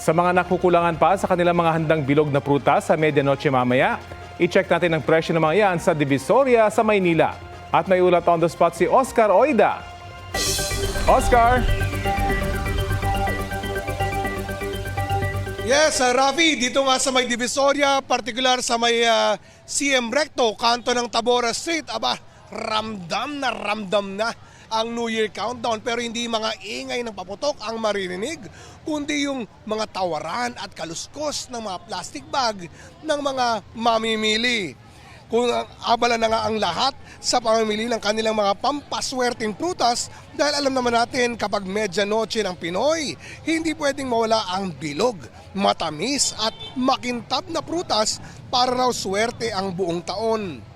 Sa mga nakukulangan pa sa kanilang mga handang bilog na prutas sa medianoche mamaya, i-check natin ang presyo ng mga yan sa Divisoria sa Maynila. At may ulat on the spot si Oscar Oida. Oscar! Yes, Rafi, dito nga sa may Divisoria, particular sa may CM Recto, kanto ng Tabora Street, ramdam na ang New Year countdown, pero hindi mga ingay ng paputok ang maririnig, kundi yung mga tawaran at kaluskos ng mga plastic bag ng mga mamimili. Kung abala na nga ang lahat sa pamimili ng kanilang mga pampaswerteng prutas dahil alam naman natin kapag medianoche ng Pinoy, hindi pwedeng mawala ang bilog, matamis at makintab na prutas para raw swerte ang buong taon.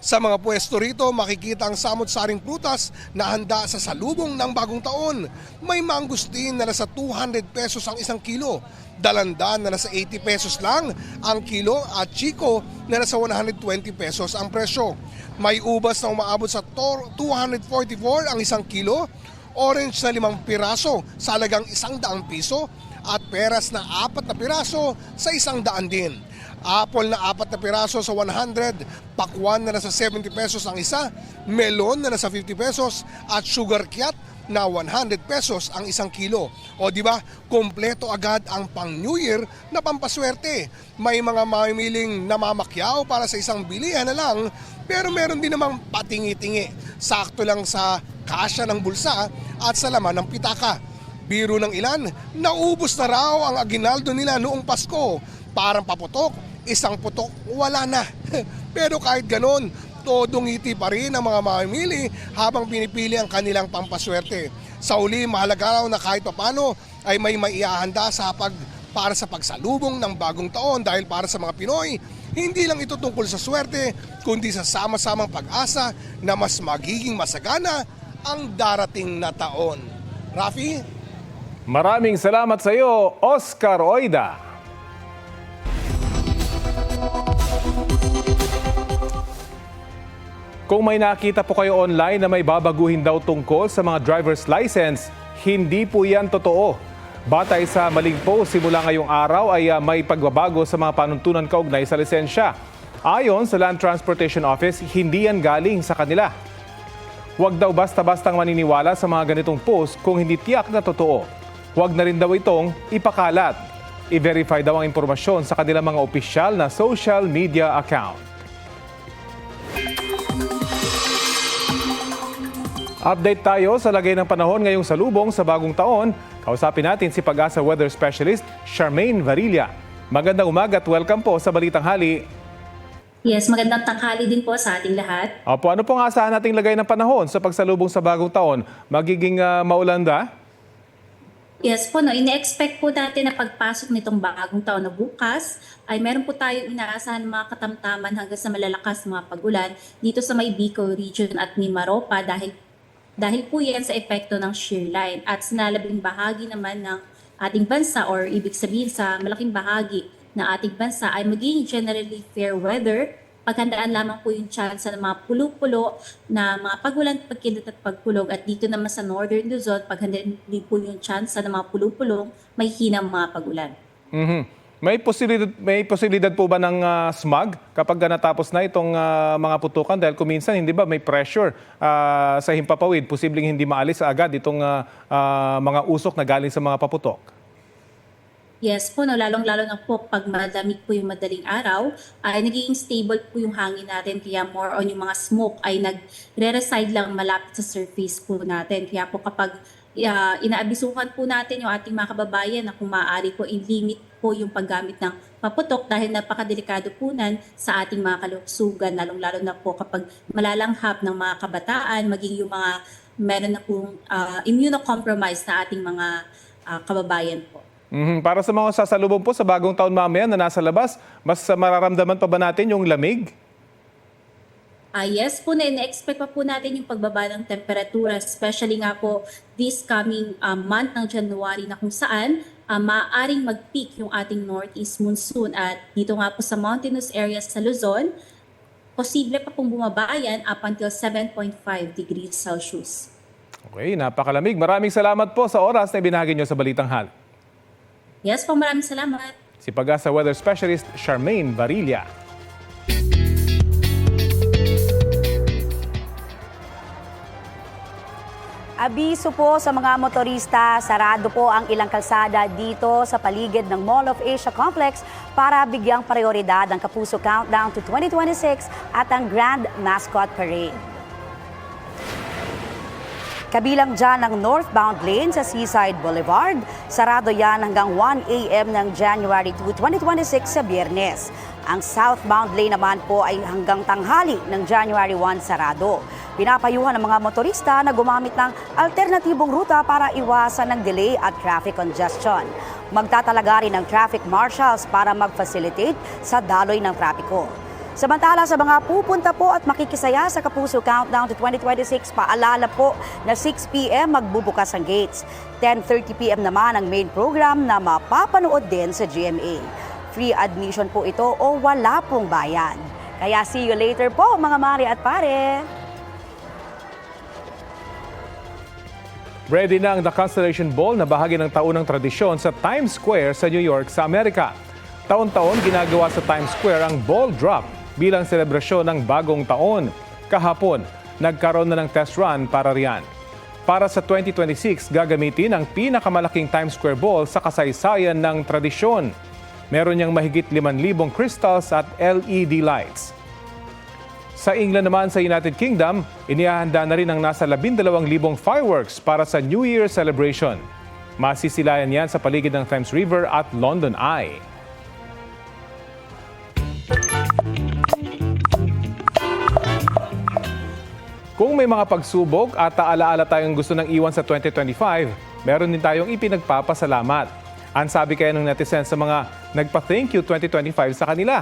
Sa mga pwesto rito, makikita ang samot-saring prutas na handa sa salubong ng bagong taon. May mangustin na nasa 200 pesos ang isang kilo, dalandan na nasa 80 pesos lang ang kilo at chiko na nasa 120 pesos ang presyo. May ubas na umaabot sa 244 ang isang kilo, orange na 5 piraso sa halagang 100 piso at peras na 4 na piraso sa 100 din. Apple na 4 na piraso sa 100, pakwan na nasa 70 pesos ang isa, melon na nasa 50 pesos at sugar kyat na 100 pesos ang isang kilo. O di ba, kompleto agad ang pang New Year na pampaswerte. May mga mamimiling namamakyaw para sa isang bilihan na lang, pero meron din namang patingi-tingi. Sakto lang sa kasya ng bulsa at sa laman ng pitaka. Biro ng ilan, naubos na raw ang aginaldo nila noong Pasko. Parang paputok, isang putok, wala na. Pero kahit ganon, todo ngiti pa rin ang mga mamimili habang pinipili ang kanilang pampaswerte. Sa uli, mahalaga raw na kahit papano ay may maiahanda para sa pagsalubong ng bagong taon dahil para sa mga Pinoy, hindi lang ito tungkol sa swerte, kundi sa sama-samang pag-asa na mas magiging masagana ang darating na taon. Rafi? Maraming salamat sa iyo, Oscar Oida. Kung may nakita po kayo online na may babaguhin daw tungkol sa mga driver's license, hindi po yan totoo. Batay sa maling post, simula ngayong araw ay may pagbabago sa mga panuntunan kaugnay sa lisensya. Ayon sa Land Transportation Office, hindi yan galing sa kanila. Huwag daw basta-bastang maniniwala sa mga ganitong post kung hindi tiyak na totoo. Huwag na rin daw itong ipakalat. I-verify daw ang impormasyon sa kanilang mga opisyal na social media account. Update tayo sa lagay ng panahon ngayong salubong sa bagong taon. Kausapin natin si Pag-asa Weather Specialist Charmaine Varilla. Magandang umaga at welcome po sa Balitang Hali. Yes, magandang tanghali din po sa ating lahat. Opo, ano pong asahan nating lagay ng panahon sa pagsalubong sa bagong taon? Magiging maulan ba? Yes po, ine-expect po natin na pagpasok nitong bagong taon na bukas ay meron po tayong inaasahan mga katamtaman hanggang sa malalakas mga pag-ulan dito sa may Bicol Region at Mimaropa dahil po yan sa epekto ng shear line at sinalabing bahagi naman ng ating bansa or ibig sabihin sa malaking bahagi ng ating bansa ay magiging generally fair weather. Paghandaan lamang po yung chance ng mga pulo-pulo na mga pagulan, pagkindat at pagkulog at dito naman sa Northern Luzon, paghandaan din po yung chance ng mga pulo-pulong may hinang mga pagulan. May posibilidad po ba ng smog kapag natapos na itong mga putukan? Dahil kuminsan, hindi ba may pressure sa himpapawid, posibleng hindi maalis agad itong mga usok na galing sa mga paputok? Yes po, lalong-lalo na po pag madamig po yung madaling araw, ay nagiging stable po yung hangin natin. Kaya more on yung mga smoke ay nagre-reside lang malapit sa surface po natin. Kaya po kapag inaabisuhan po natin yung ating mga kababayan na kung maaari po i-limit po yung paggamit ng paputok dahil napakadelikado po sa ating mga kalusugan, lalong-lalo na po kapag malalanghap ng mga kabataan, maging yung mga meron na pong immunocompromised na ating mga kababayan po. Para sa mga sasalubong po sa bagong taon mamaya na nasa labas, mas mararamdaman pa ba natin yung lamig? Yes po, na-expect pa po natin yung pagbaba ng temperatura, especially nga po this coming month ng January na kung saan maaaring mag-peak yung ating northeast monsoon at dito nga po sa mountainous areas sa Luzon, posible pa pong bumaba yan up until 7.5 degrees Celsius. Okay, napakalamig. Maraming salamat po sa oras na ibinahagi nyo sa Balitang Hali. Yes po, maraming salamat. Si Pag-asa Weather Specialist Charmaine Barilla. Abiso po sa mga motorista, sarado po ang ilang kalsada dito sa paligid ng Mall of Asia Complex para bigyang prioridad ang Kapuso Countdown to 2026 at ang Grand Mascot Parade. Kabilang dyan ang northbound lane sa Seaside Boulevard. Sarado yan hanggang 1 a.m. ng January 2, 2026 sa Biyernes. Ang southbound lane naman po ay hanggang tanghali ng January 1 sarado. Pinapayuhan ng mga motorista na gumamit ng alternatibong ruta para iwasan ng delay at traffic congestion. Magtatalaga rin ng traffic marshals para mag-facilitate sa daloy ng trapiko. Samantala sa mga pupunta po at makikisaya sa Kapuso Countdown to 2026, paalala po na 6 p.m. magbubukas ang gates. 10:30 p.m. naman ang main program na mapapanood din sa GMA. Free admission po ito o wala pong bayan. Kaya see you later po mga mari at pare! Ready na ang The Constellation Ball na bahagi ng taunang tradisyon sa Times Square sa New York sa Amerika. Taon-taon ginagawa sa Times Square ang ball drop bilang selebrasyon ng bagong taon. Kahapon, nagkaroon na ng test run para riyan. Para sa 2026, gagamitin ang pinakamalaking Times Square ball sa kasaysayan ng tradisyon. Meron niyang mahigit 5,000 crystals at LED lights. Sa England naman sa United Kingdom, inihahanda na rin ang nasa 12,000 fireworks para sa New Year celebration. Masisilayan yan sa paligid ng Thames River at London Eye. Kung may mga pagsubok at alaala tayong gusto ng iwan sa 2025, meron din tayong ipinagpapasalamat. Ang sabi kaya ng netizens sa mga nagpa-thank you 2025 sa kanila.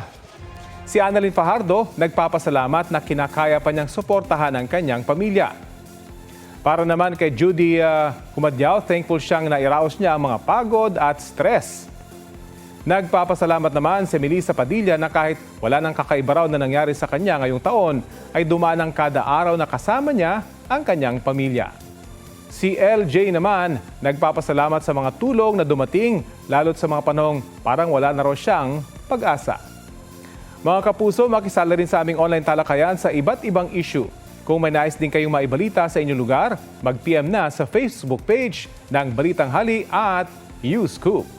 Si Annalyn Fajardo nagpapasalamat na kinakaya pa niyang suportahan ang kanyang pamilya. Para naman kay Judy Humadyaw, thankful siyang nairaos niya ang mga pagod at stress. Nagpapasalamat naman si Melissa Padilla na kahit wala nang kakaiba raw na nangyari sa kanya ngayong taon, ay dumaan ang kada araw na kasama niya ang kanyang pamilya. Si LJ naman nagpapasalamat sa mga tulong na dumating lalo't sa mga panahong parang wala na raw siyang pag-asa. Mga kapuso, makisala rin sa aming online talakayan sa iba't ibang issue. Kung may nais din kayong maibalita sa inyong lugar, mag-PM na sa Facebook page ng Balitang Hali at U-Scoop.